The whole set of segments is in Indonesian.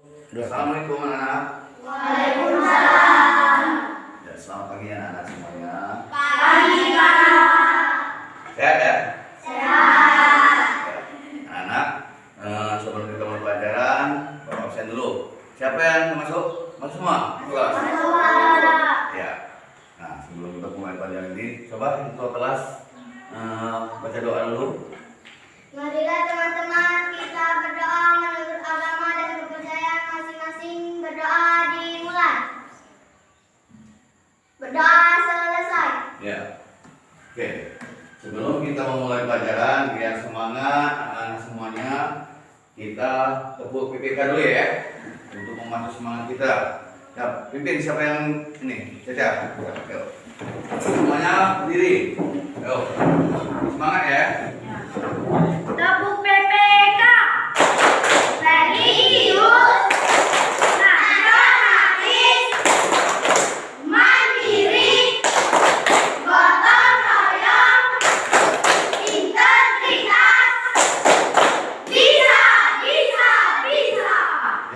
Assalamualaikum anak-anak. Waalaikumsalam. Ya, selamat pagi anak-anak semuanya. Pagi, Kak. Sehat ya? Sehat. Anak-anak, sebelum kita mulai pelajaran, Bapak absen dulu. Siapa yang masuk? Masuk semua? Kelas? Masuk, Kak. Ya. Nah, sebelum kita mulai pelajaran ini, coba ketua kelas baca doa dulu. Marilah teman-teman kita berdoa menurut agama dan kepercayaan masing-masing. Berdoa dimulai. Berdoa selesai. Ya. Oke. Sebelum kita memulai pelajaran, biar semangat anak-anak semuanya, kita tepuk PPK dulu ya, untuk memacu semangat kita. Ya, pimpin siapa yang ini? Caca. Yuk. Semuanya berdiri. Yuk. Semangat ya. Tepuk PPK. Serius, nasionalis, mandiri, gotong royong, integritas, bisa.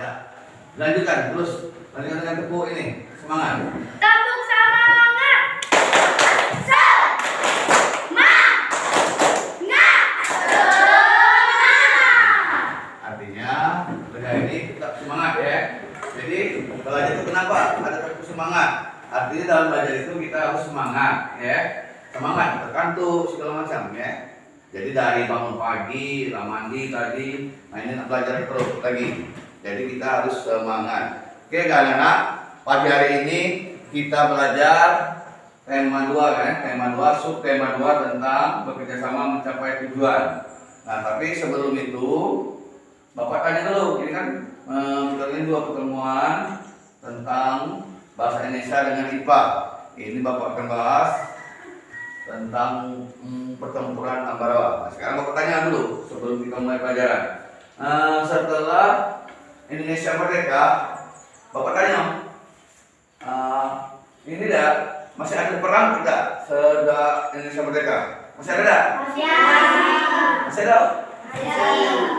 Ya. Lanjutkan terus. Lanjutkan dengan tepuk ini. Semangat. Tepuk semangat. Artinya belajar ini tetap semangat ya. Jadi belajar itu kenapa ada tepuk semangat? Artinya dalam belajar itu kita harus semangat ya. Semangat terkantuk segala macam ya. Jadi dari bangun pagi, mandi tadi, nah ini belajar terus lagi. Jadi kita harus semangat. Oke anak-anak, pagi hari ini kita belajar tema 2 kan, tema 2, subtema 2 tentang bekerjasama mencapai tujuan. Nah tapi sebelum itu Bapak tanya dulu, ini kan kita ini 2 pertemuan tentang bahasa Indonesia dengan IPA. Ini Bapak akan bahas tentang pertempuran Ambarawa. Nah, sekarang Bapak tanya dulu sebelum kita mulai pelajaran. Setelah Indonesia merdeka, Bapak tanya, ini dah masih ada perang tidak setelah Indonesia merdeka? Masih ada tidak? Masih ada?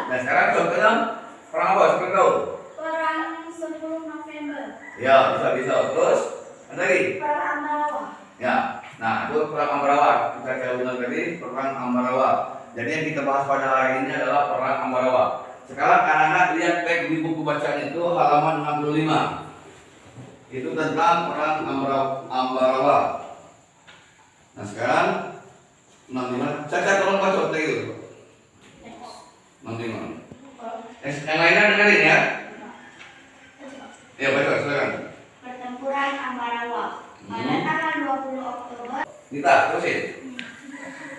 Nah sekarang contohnya perang apa? Siapa tahu? Perang 10 November. Ya bisa. Terus ada lagi? Perang Ambarawa. Ya. Nah itu perang Ambarawa. Kita bilang tadi perang Ambarawa. Jadi yang kita bahas pada hari ini adalah perang Ambarawa. Sekarang anak-anak lihat back di buku bacaan itu halaman 65. Itu tentang perang Ambarawa. Nah sekarang 65. Caca tolong baca tadi itu. 65. Yang lainnya dengerin ya. Ya baca silakan. Pertempuran Ambarawa pada tanggal 20 Oktober. Kita terusin.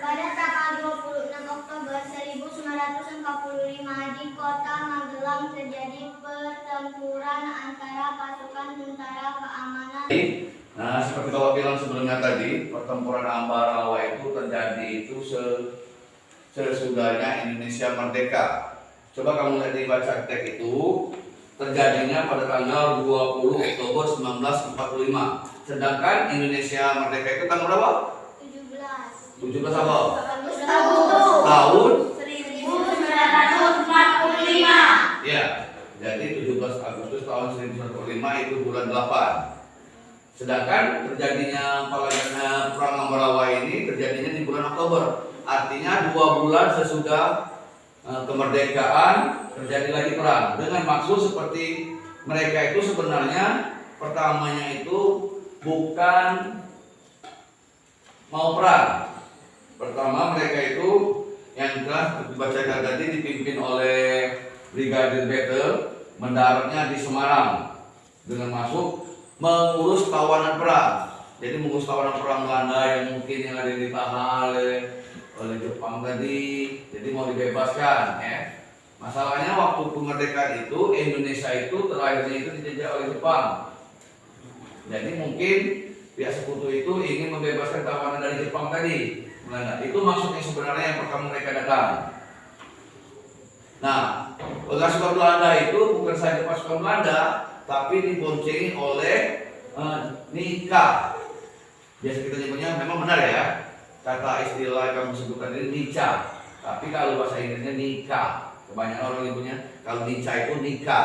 Pada tanggal 26 Oktober 1945 di kota Magelang terjadi pertempuran antara pasukan tentara keamanan. Nah, seperti Bapak bilang sebelumnya tadi, pertempuran Ambarawa itu terjadi itu sesudahnya Indonesia merdeka. Coba kamu lihat di baca teks itu, terjadinya pada tanggal 20 Oktober 1945. Sedangkan Indonesia merdeka itu tanggal berapa? 17 apa? Agustus Tahun 1945. ya. Jadi 17 Agustus tahun 1945 itu bulan 8. Sedangkan terjadinya perang Ambarawa ini terjadinya di bulan Oktober. Artinya 2 bulan sesudah kemerdekaan terjadi lagi perang. Dengan maksud seperti mereka itu sebenarnya pertamanya itu bukan mau perang. Pertama mereka itu yang telah dibacakan tadi dipimpin oleh Brigadir Battle mendaratnya di Semarang dengan masuk mengurus tawanan perang. Jadi mengurus tawanan perang Belanda yang mungkin yang ada ditahan oleh Jepang tadi, jadi mau dibebaskan ya. Masalahnya waktu kemerdekaan itu Indonesia itu terakhirnya itu dijajah oleh Jepang. Jadi mungkin pihak sekutu itu ingin membebaskan tawanan dari Jepang tadi, Belanda. Itu maksudnya sebenarnya yang pertama mereka datang. Nah, pasukan Belanda itu bukan saja pasukan Belanda, tapi diboncengi oleh Nika. Biasa kita nyebutnya memang benar ya. Kata istilah yang kamu sebutkan ini Nica. Tapi kalau bahasa Inggrisnya Nika. Kebanyakan orang nyebutnya kalau Nica itu Nika.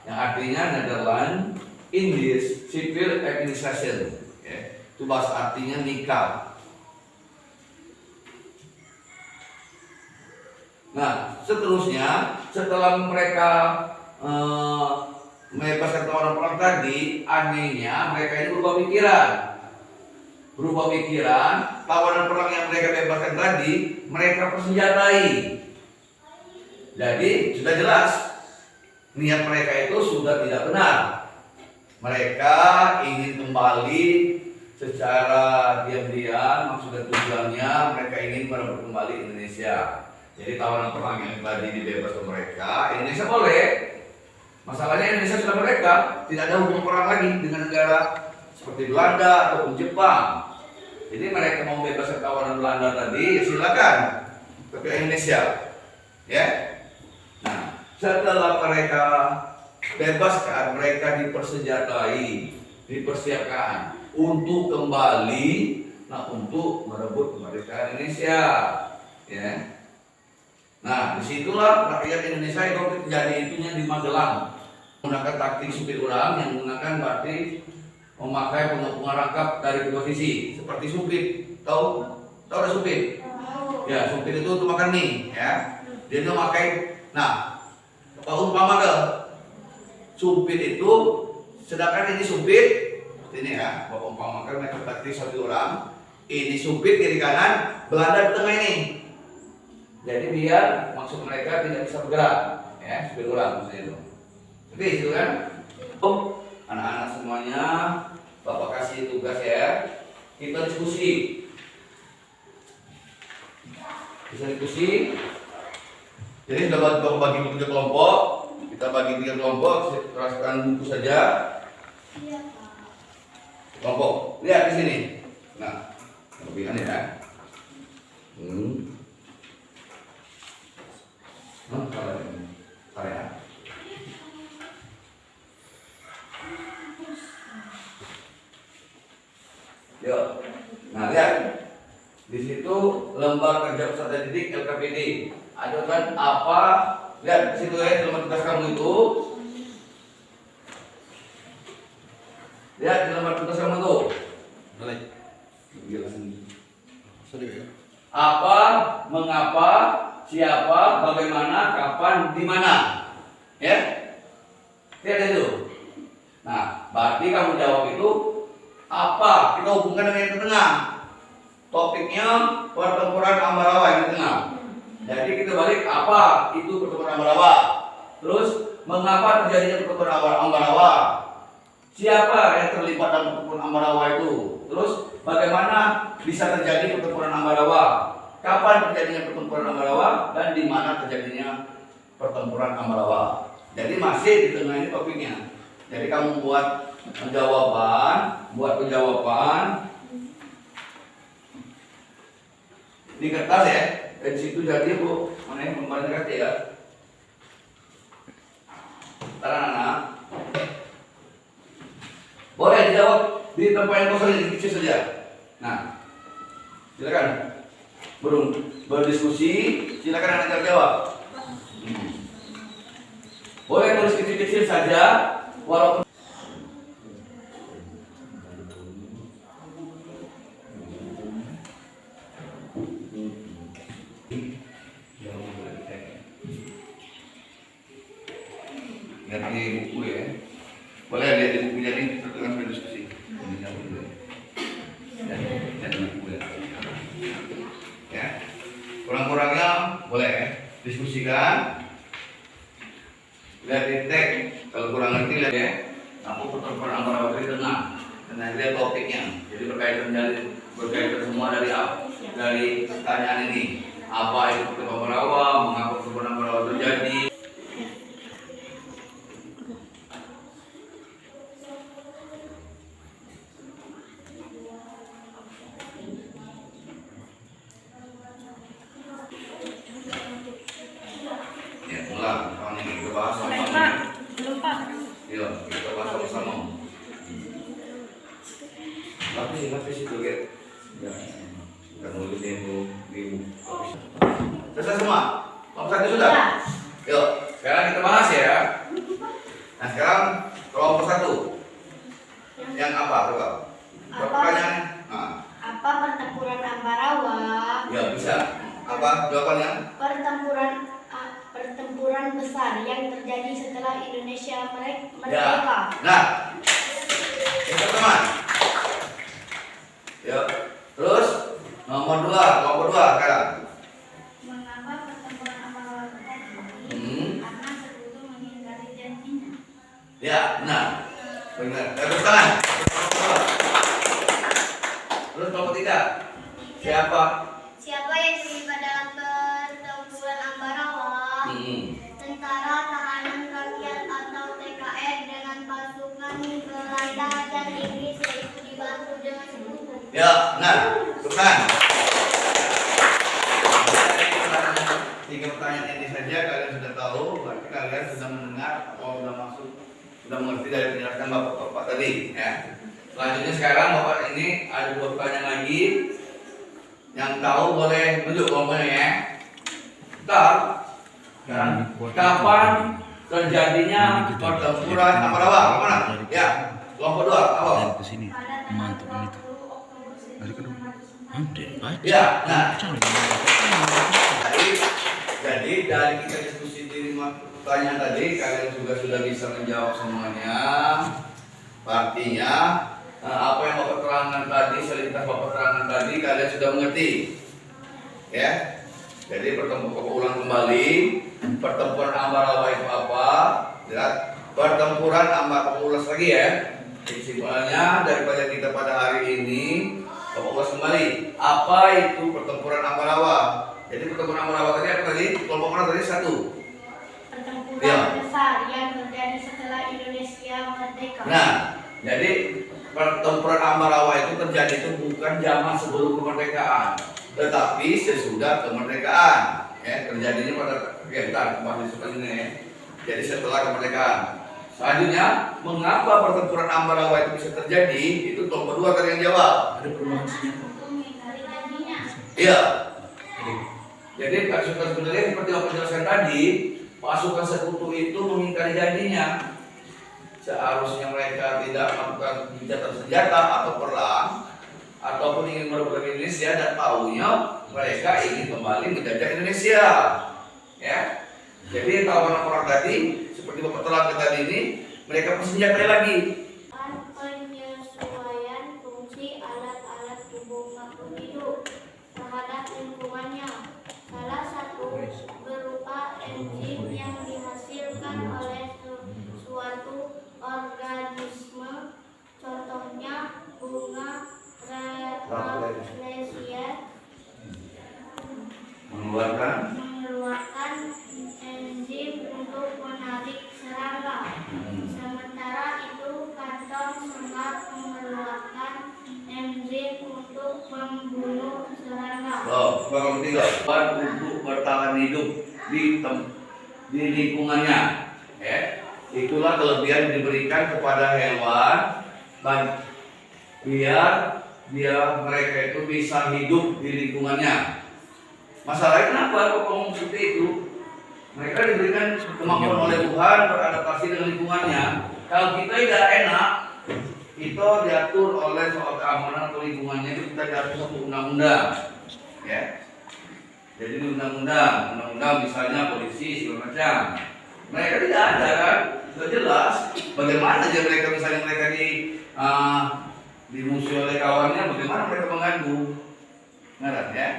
yang artinya Netherlands Indies Civil Administration. Ya, itu bahasa artinya nikah. Nah, seterusnya setelah mereka membebaskan tawanan perang tadi, anehnya mereka ini berubah pikiran. Tawanan perang yang mereka bebaskan tadi mereka persenjatai. Jadi sudah jelas niat mereka itu sudah tidak benar. Mereka ingin kembali secara diam-diam, maksud dan tujuannya mereka ingin merebut kembali Indonesia. Jadi tawanan perang yang tadi dibebaskan mereka, Indonesia boleh. Masalahnya Indonesia sudah mereka, tidak ada hubungan perang lagi dengan negara seperti Belanda ataupun Jepang. Jadi mereka mau bebaskan tawanan Belanda tadi, ya silakan ke Indonesia. Ya. Nah, setelah mereka bebaskan, mereka dipersenjatai, dipersiapkan untuk kembali, untuk merebut kemerdekaan Indonesia. Ya. Nah, disitulah rakyat Indonesia itu terjadi itunya di Magelang, menggunakan taktik supir orang yang menggunakan berarti memakai pengepungan rangkap dari kedua sisi, seperti supir. Tahu ada supir? Ya, supir itu untuk makan mie, ya. Dia memakai, nah, umpama ke supir itu, sedangkan ini supir, ini ya, umpamakan mereka taktik satu orang, ini supir kiri kanan, Belanda di tengah ini. Jadi biar maksud mereka tidak bisa bergerak, ya, supir orang maksudnya itu. Oke, itu kan? Anak-anak semuanya, Bapak kasih tugas ya, kita diskusi. Bisa diskusi. Jadi sudah bagi 3 kelompok, kita bagi 3 kelompok, serahkan buku saja. Kelompok, lihat di sini. Nah, lebih aneh ya. Yuk, nah lihat di situ lembar kerja peserta didik LKPD. Ada kan apa? Lihat di situ ya, lembar tugas kamu itu. Lihat di lembar tugas kamu itu. Apa, mengapa, siapa, bagaimana, kapan, di mana, ya? Lihat itu. Nah, berarti kamu jawab itu apa? Kita hubungkan dengan yang tengah. Topiknya pertempuran Ambarawa yang tengah. Jadi kita balik apa itu pertempuran Ambarawa. Terus mengapa terjadinya pertempuran Ambarawa? Siapa yang terlibat dalam pertempuran Ambarawa itu? Terus bagaimana bisa terjadi pertempuran Ambarawa? Kapan terjadinya pertempuran Ambarawa dan di mana terjadinya pertempuran Ambarawa? Jadi masih di tengah ini topiknya. Jadi kamu buat penjawaban di kertas ya. Dari situ jadi Bu, mana yang membantu ya? Anak-anak, boleh dijawab di tempat yang kosong di kecil saja. Nah, silakan. Berdiskusi, silakan anak jawab. Boleh tulis kecil-kecil saja, walaupun lihat di buku ya. Boleh lihat di buku jadi dengan berdiskusi. Lihat di buku ya. Ya. Kurang-kurangnya boleh ya. Diskusikan. Lihat di tag. Kalau kurang ngerti lihat ya. Aku pertempuran Ambarawa di tengah. Dan lihat topiknya. Jadi berkaitan semua dari pertanyaan ini. Apa itu pertempuran Ambarawa? Mengapa pertempuran Ambarawa terjadi? Lapis itu lihat. Ya, kita nulisnya itu di buku. Selesai semua? Lapis sudah? Yuk. bisa. Apa jawabannya? Pertempuran besar yang terjadi setelah Indonesia merdeka. Ya. Nah, yang teman. Yuk. Terus nomor 2 sekarang. Mengapa pertempuran Ambarawa terjadi? Karena sekutu mengingkari janjinya. Ya, benar. Benar. Tepuk tangan. Terus nomor 3. Siapa? Siapa yang terlibat dalam pertempuran Ambarawa? Tentara Tahanan Rakyat atau TKR dengan pasukan Belanda dan Inggris yaitu dibantu dengan sekutu. Ya, benar. Bukan. 3 pertanyaan ini saja kalian sudah tahu, berarti kalian sudah mendengar atau sudah masuk, sudah mengerti dari penjelasan Bapak tadi, ya. Selanjutnya sekarang Bapak ini ada 2 pertanyaan lagi. Yang tahu boleh tunjuk kelompoknya ya. Ntar, kapan terjadinya pertempuran Ambarawa? Mana? Ya, kelompok 2 apa? Dari ke sini mantap itu. Dari kedua. Baca. Ya, nah. Jadi dari kita diskusi di 5 pertanyaan tadi, kalian juga sudah bisa menjawab semuanya. Artinya apa yang Bapak terangkan tadi, selintas Bapak terangkan tadi, kalian sudah mengerti, ya. Jadi ulang kembali, pertempuran Ambarawa itu apa? Lihat, pertempuran Ambarawa, ulas lagi ya. Kesimpulannya daripada kita pada hari ini, Bapak ulas kembali. Apa itu pertempuran Ambarawa? Jadi pertempuran Ambarawa tadi apa tadi? Kelompok mana tadi? 1. Pertempuran besar yang terjadi setelah Indonesia merdeka. Nah, jadi pertempuran Ambarawa itu terjadi itu bukan zaman sebelum kemerdekaan, tetapi sesudah kemerdekaan. Ya, terjadinya pada kembali seperti ini. Ya. Jadi setelah kemerdekaan. Selanjutnya, mengapa pertempuran Ambarawa itu bisa terjadi? Itu kelompok 2 tadi yang jawab. Ada perubahan senjata. Iya. Jadi sebenarnya seperti yang penjelasan tadi, pasukan sekutu itu mengingkari janjinya. Seharusnya mereka tidak melakukan gencatan senjata atau perang ataupun ingin merebut Indonesia, dan tahunya mereka ingin kembali menjajah Indonesia. Ya. Jadi tawanan orang tadi seperti Bapak terangkan tadi ini, mereka bersenjata lagi. Penyesuaian fungsi alat-alat tubuh makhluk hidup terhadap lingkungannya. Salah satu berupa enzim yang dihasilkan oleh suatu organisme, contohnya bunga Rafflesia, mengeluarkan enzim untuk menarik serangga. Sementara itu kantong semar mengeluarkan enzim untuk membunuh serangga. Kalau tidak, untuk bertahan hidup di lingkungannya. Ya. Itulah kelebihan yang diberikan kepada hewan, biar mereka itu bisa hidup di lingkungannya. Masalahnya kenapa kok ngomong seperti itu? Mereka diberikan kemampuan oleh Tuhan beradaptasi dengan lingkungannya. Kalau kita tidak enak, kita diatur oleh soal keamanan atau lingkungannya, itu kita diatur satu undang-undang. Ya. Jadi di undang-undang misalnya polisi segala macam. Mereka tidak ada kan? Sudah jelas. Bagaimana aja mereka dimusuhi oleh kawannya, bagaimana mereka mengganggu? Ngerti ya?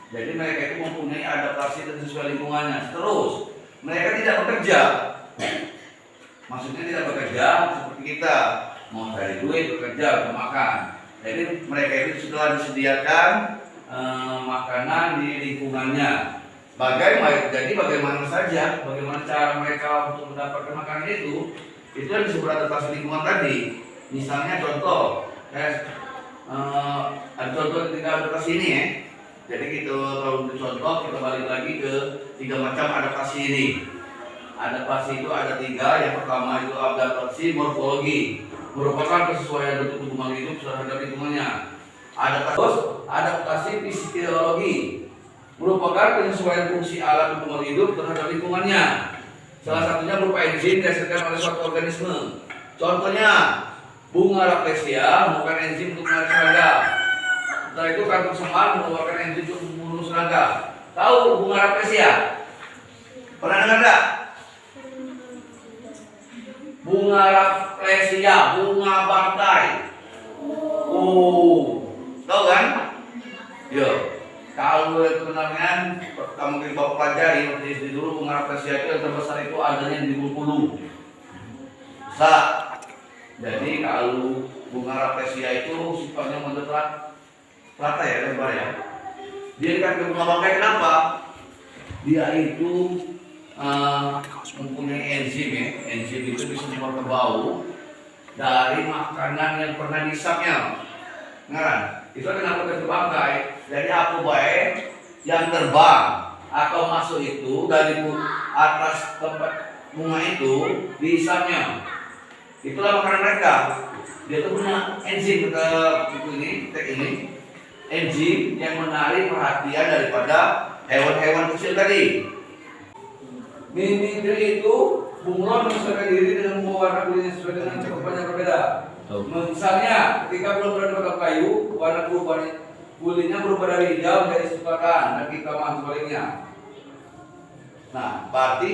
Jadi mereka itu mempunyai adaptasi dan sesuai lingkungannya. Terus mereka tidak bekerja. Maksudnya tidak bekerja seperti kita, mau cari duit, bekerja untuk makan. Jadi mereka itu setelah disediakan makanan di lingkungannya. Bagaimana saja, bagaimana cara mereka untuk mendapatkan makanan itu yang disebut adaptasi lingkungan tadi. Misalnya contoh, ada contoh ketika adaptasi ini ya. Jadi kita kalau contoh kita balik lagi ke 3 macam adaptasi ini. Adaptasi itu ada 3. Yang pertama itu adaptasi morfologi, merupakan kesesuaian bentuk tubuh makhluk hidup terhadap lingkungannya. Adaptasi fisiologi, merupakan penyesuaian fungsi alat tubuh makhluk hidup terhadap lingkungannya. Salah satunya berupa enzim dihasilkan oleh suatu organisme. Contohnya bunga Rafflesia merupakan enzim untuk menarik serangga. Setelah itu kantong semar mengeluarkan enzim untuk membunuh serangga. serangga. Tahu bunga rafflesia? Pernah dengar enggak? Bunga rafflesia, bunga bangkai. Oh, tahu kan? Yo, kalau kenangan kamu mungkin bapak pelajari di dulu bunga rafflesia itu yang terbesar itu adanya di Bengkulu. Jadi kalau bunga rafflesia itu sifatnya model rata ya, lebar ya. Dia dikatakan bunga bangkai kenapa? Dia itu mempunyai enzim ya. Enzim itu bisa mengeluarkan bau dari makanan yang pernah disapnya. Ngarang, itu kenapa ke bangkai? Jadi apa baik yang terbang atau masuk itu dari atas tempat bunga itu dihisapnya. Itulah makanan mereka. Dia tuh punya enzim ini enzim yang menarik perhatian daripada hewan-hewan kecil tadi. Mimikri itu bunglon menyesuaikan diri dengan warna kulitnya sesuai dengan cakupannya berbeda. Misalnya, ketika belum berada kayu, warna kulitnya berubah dari hijau menjadi coklat dan kehitaman sebaliknya. Nah, berarti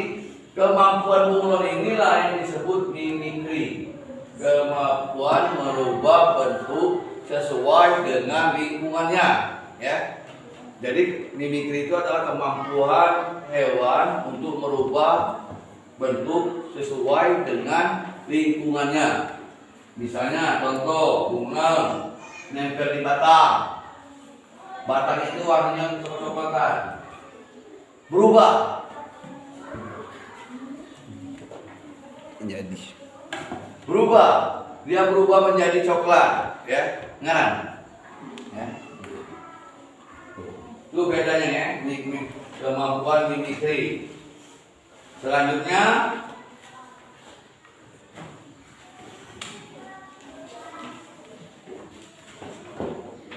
kemampuan bunglon inilah yang disebut mimikri. Kemampuan merubah bentuk sesuai dengan lingkungannya, ya. Jadi mimikri itu adalah kemampuan hewan untuk merubah bentuk sesuai dengan lingkungannya. Misalnya contoh bunga nempel di batang. Batang itu warnanya coklat-coklatan. Berubah. Jadi Berubah. Dia berubah menjadi coklat, ya. Ngarang. Ya. Itu bedanya ya, kemampuan mimikri. Selanjutnya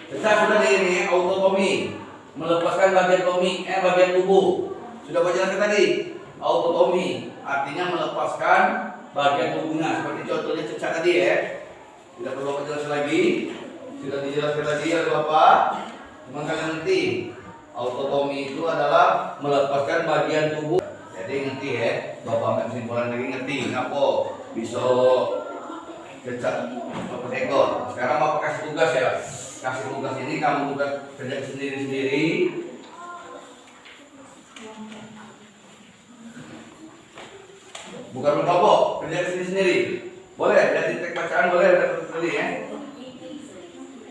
kita sudah di ini autotomi, melepaskan bagian tubuh. Sudah baca tadi. Autotomi artinya melepaskan bagian tubuhnya. Seperti contohnya cecak tadi ya. Tidak perlu menjelaskan lagi. Sudah dijelaskan tadi oleh Bapak. Cuma kalian ngerti. Autotomi itu adalah melepaskan bagian tubuh. Jadi ngerti ya. Bapak ambil kesimpulan lagi ngerti. Ngapa bisa cecak lepas ekor. Sekarang Bapak kasih tugas ya. Kasih tugas ini kamu tugas kerja sendiri-sendiri. Bukan berkelompok, kerja sendiri-sendiri. Boleh, dari tek bacaan boleh ada tadi ya.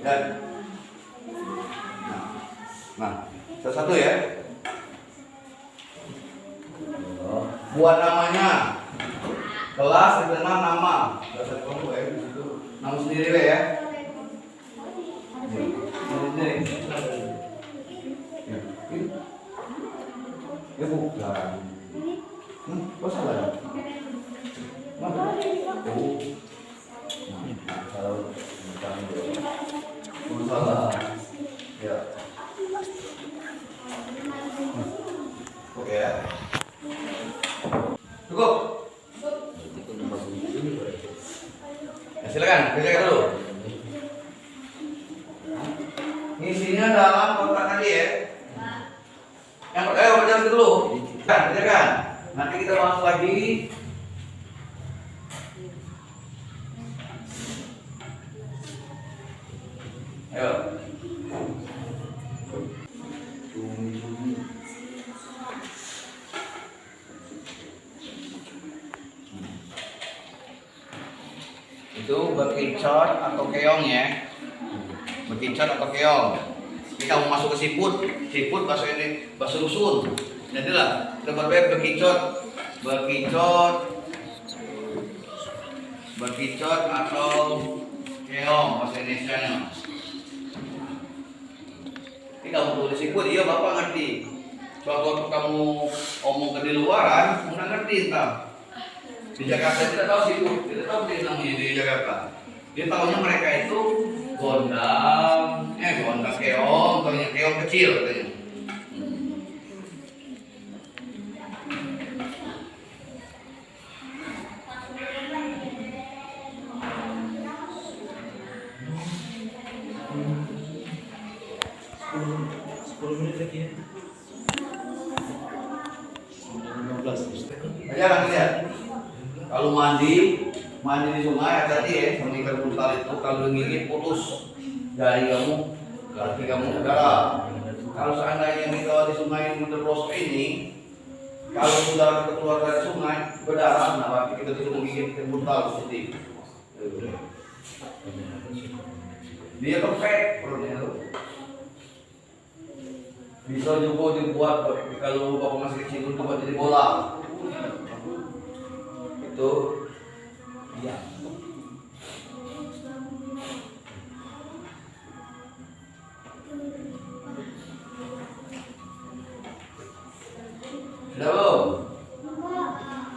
Dan nah, satu ya. Buat namanya. Kelas dikenal nama. Bahasa kelompok ya di situ. Nama sendiri ya. Sendiri. Ya bukan. Kok salah? Oh. Salah. Ya. Oke ya. Cukup. Ya, silakan, kerjakan dulu. Isinya dalam kotak tadi ya. Yang pertama kerjakan dulu. Kerjakan. Nanti kita bahas lagi. Ayo. Itu bekicot atau keong ya. Bekicot atau keong. Ini kamu masuk ke siput. Siput bahasa ini bahasa rusun. Jadilah kita berbeda bekicot atau keong bahasa Indonesianya. Ini kamu tulis siput, iya Bapak ngerti. Waktu kamu omong ke di luaran, nggak ngerti entah. Di Jakarta tidak tahu siput, tidak tahu dia namanya di Jakarta. Dia tahunya mereka itu gondang keong, tahunya keong kecil katanya. 10 menit lagi ya. 15. Aja kan lihat. Kalau mandi di sungai hati-hati ya sama ikan buntal itu. Kalau gigit putus jari kamu, kaki kamu ke darah. Kalau seandainya kita di sungai yang berproses ini, kalau sudah kita keluar dari sungai berdarah, nah berarti kita disuruh menggigit ikan buntal positif. Dia perfect perutnya itu. Bisa juga dibuat kalau bapak masih kecil itu buat jadi bola. Itu iya. Sudah belum?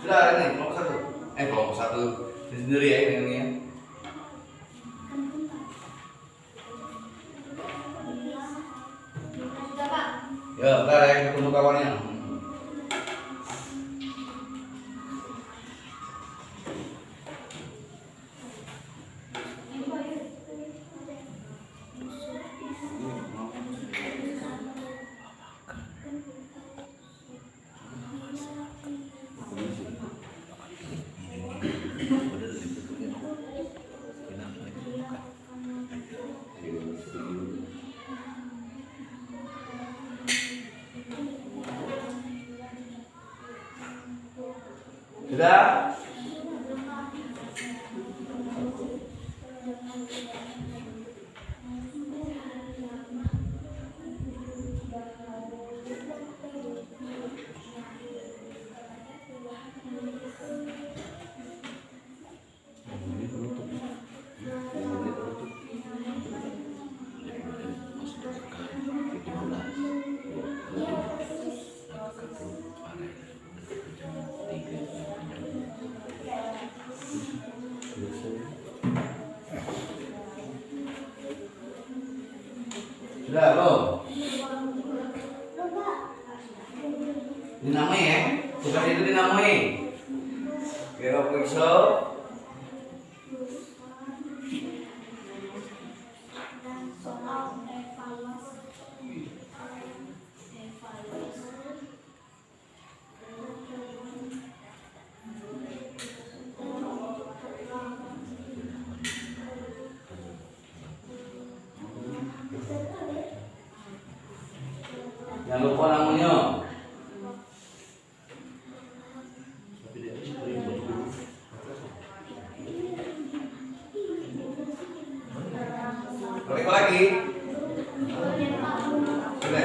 Sudah ada nih kelompok satu. Kelompok satu sendiri ya ini ya. Ya, bentar ya ketemu kawannya. Sudah? Sudah belum? Dinamai ya, tugas itu dinamai. Kira periksa. Jangan lupa namanya. Balik lagi. Sudah.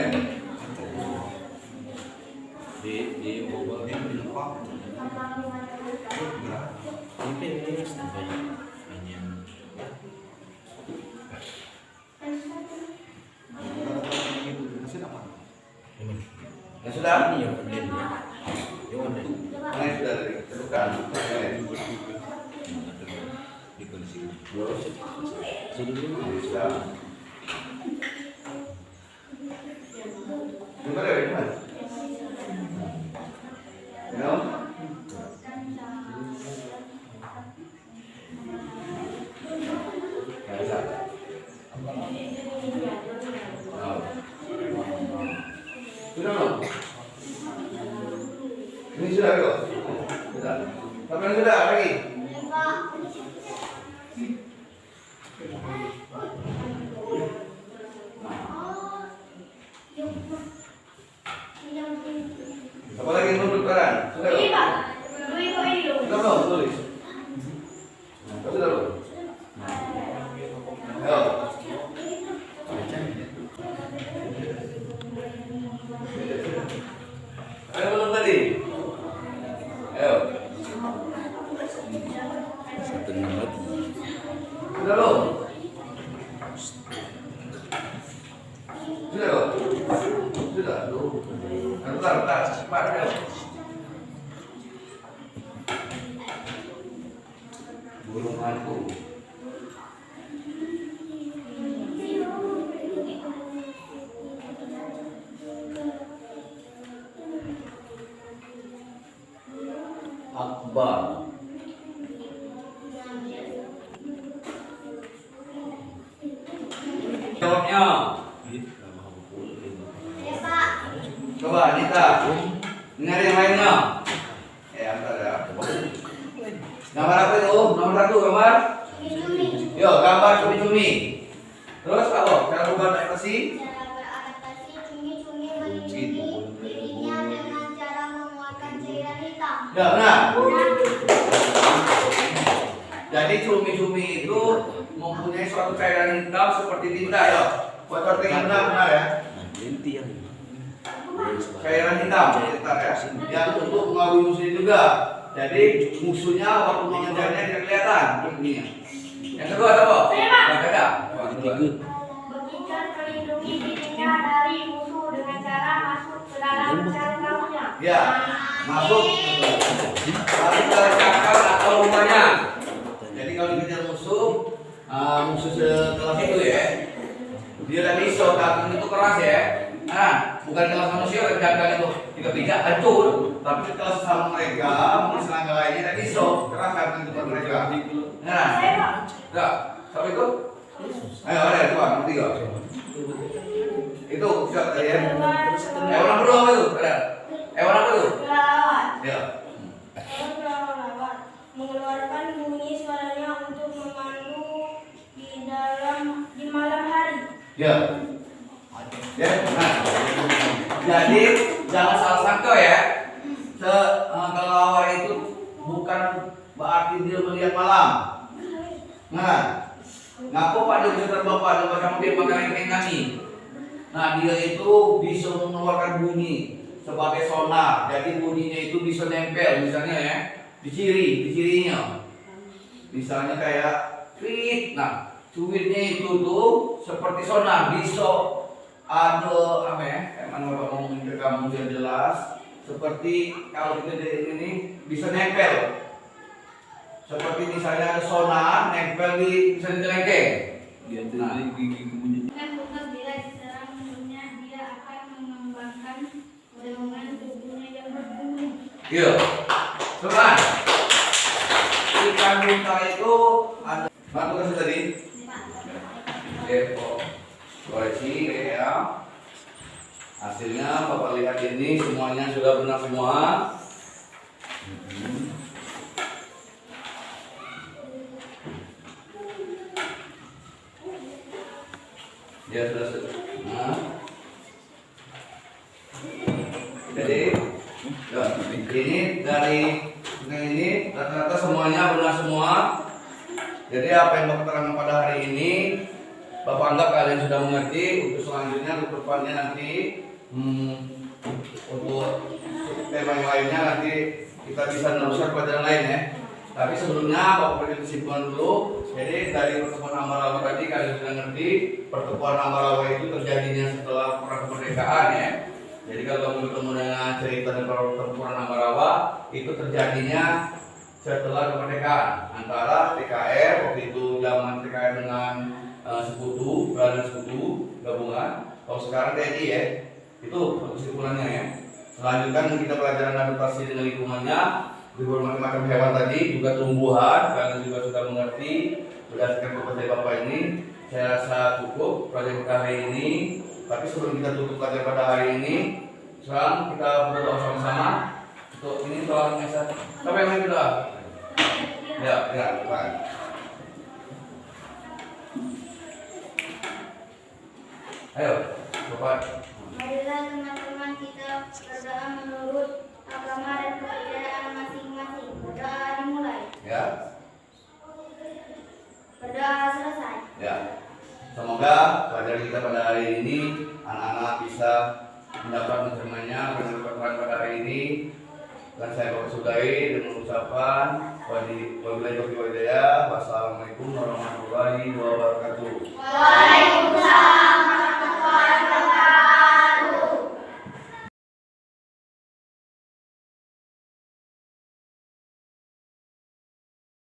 Di bawah ini lupa. Ini standby hanya. Ya sudah. Ini yang kemudian ya. Yang mana? Mana yang sudah tadi? Tedukan. Di kondisi jadi dulu. Sudah. Gimana ya? Gimana? Ya. Bisa. Sudah belum? Ini sudah belum? Sudah. Sampai sudah lagi. Apa lagi yang belum tukaran? Sudah belum? Sudah belum? Tulis. Sudah belum? Ayo. Ada belum tadi? Ayo. Satu lagi. Sudah belum? Sudah belum? Sudah. Bentar, cepat ayo. Burung hantu. Akbar. Jawabnya. Coba Nita. Dengar yang lainnya. Antar ya. Gambar apa itu? Nomor 1 gambar. Cumi-cumi. Yo, gambar cumi-cumi. Terus apa? Cara beradaptasi? Cara beradaptasi cumi-cumi melindungi dirinya dengan cara mengeluarkan cairan hitam. Ya, benar. Jadi cumi-cumi itu mempunyai suatu cairan hitam seperti tinta ya. Bocor benar ya. Inti yang Cairan hitam tinta ya. Yang untuk mengelabui musuhnya juga. Jadi musuhnya waktu mengejarnya tidak kelihatan ininya. Yang kedua apa? Ada. Begitu melindungi dirinya dari musuh dengan cara masuk ke dalam cangkangnya. Ya, masuk ke cangkang atau rumahnya. Jadi kalau dikejar musuh, musuh sekelas itu ya, dia udah pisau, kaki itu keras ya. Nah, bukan kelas manusia yang cangkang itu tidak hancur, tapi kelas sama mereka, mungkin serangga lainnya dan pisau, keras kaki itu mereka. Nah, enggak, sampai itu. Ayo, ada coba, nanti kok. Itu tadi ya. Orang berdua apa itu? Ada. Orang apa itu? Kelelawar. Ya. Kelelawar mengeluarkan bunyi suaranya untuk memandu di malam hari. Ya. Ya, nah. Jadi jangan salah sangka ya. Kelelawar itu bukan berarti dia melihat malam. Nah, ngaku pada bisa terbang pada macam dia makan kami. Nah, dia itu bisa mengeluarkan bunyi sebagai sonar. Jadi bunyinya itu bisa nempel, misalnya ya, di cirinya. Misalnya kayak tweet. Nah, tweetnya itu tuh seperti sonar, bisa ada apa ya? Emang bapak ngomongin ke kamu biar jelas. Seperti kalau kita dari ini bisa nempel. Seperti misalnya ada sonar nempel di misalnya di kelengkeng. Nah, Dengan bukan bila diserang musuhnya, dia akan mengembangkan potongan tubuhnya yang berbunyi. iya. Coba. Ikan buntal itu ada bantu kasih tadi. Depo. Koreksi ya. Hasilnya Bapak lihat ini semuanya sudah benar semua. Ya sudah. Nah. Jadi ya, ini dari ini rata-rata semuanya benar semua. Jadi apa yang Bapak terangkan pada hari ini Bapak anggap kalian sudah mengerti. Untuk selanjutnya untuk depannya nanti untuk tema yang lainnya nanti kita bisa meneruskan pelajaran lain ya. Tapi sebelumnya Bapak beri kesimpulan dulu. Jadi dari pertemuan Ambarawa tadi kalian sudah ngerti pertemuan Ambarawa itu terjadinya setelah perang kemerdekaan ya. Jadi kalau kamu bertemu dengan cerita dari pertempuran Ambarawa itu terjadinya setelah kemerdekaan antara TKR waktu itu zaman TKR dengan sekutu, Belanda sekutu gabungan. Kalau sekarang TNI ya, itu kesimpulannya ya. Selanjutnya kita pelajaran adaptasi dengan lingkungannya, berbagai macam hewan tadi, juga tumbuhan. Kalian juga sudah mengerti berdasarkan kepada Bapak ini. Saya rasa cukup pelajaran pada hari ini. Tapi sebelum kita tutup pelajaran pada hari ini, sekarang kita berdoa sama-sama. Untuk ini doa biasa. Siapa yang mau berdoa? Ya, Pak. Ayo, Bapak. Marilah teman-teman kita berdoa menurut agama dan kepercayaan masing-masing. Berdoa dimulai. Ya. Berdoa selesai. Ya. Semoga pelajaran kita pada hari ini anak-anak bisa mendapat mencermanya pendapat pada hari ini. Dan saya Bapak sudahi dengan ucapan wabillahi taufiq wal hidayah. Wassalamualaikum warahmatullahi wabarakatuh.